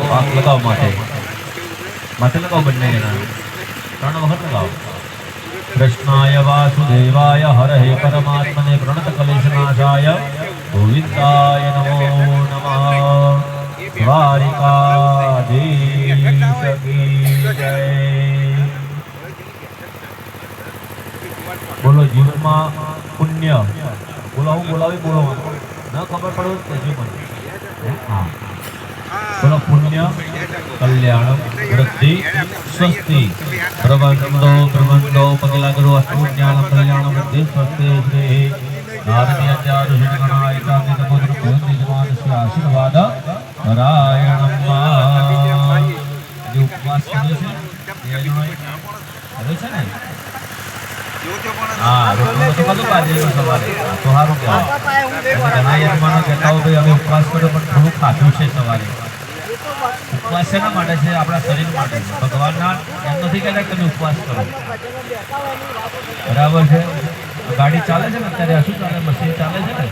પાક લગાવ માથે લગાવ બંને જણા 3 વખત લગાવ કૃષ્ણાય વાસુદેવાય હરહે પરમાત્મને પ્રણત કલેશનાશાય ગોવિંદાય નમો નમઃ દ્વારિકાધીશ કી જય બોલો જીવનમાં પુણ્ય બોલાવી બોલો ન ખબર પડે તો મને હા બોલો પુણ્ય કલ્યાણ વૃદ્ધિ સ્વસ્તિ પ્રબંધો પગલાગરો અષ્ટુજ્ઞાન કલ્યાણ વૃદ્ધિ સ્વસ્તિ શ્રી નારદીયાચાર્ય શ્રી ગણાયિકા પુત્ર ગોવિંદમાનસ્ય આશીર્વાદ નારાયણમ જે ઉપવાસ કર્યો છે એ છે ને હા રોટલો તો બધું કાઢી સવારે તો સારું કહેવાય ઘણા યજમાનો કહેતા હોય ભાઈ અમે ઉપવાસ કર્યો પણ થોડું ખાધું છે સવારે ઉપવાસ શેના માટે છે આપણા શરીર માટે ભગવાનના એમ નથી કહેતા કે તમે ઉપવાસ કરો બરાબર છે ગાડી ચાલે છે ને અત્યારે શું ચાલે મશીન ચાલે છે ને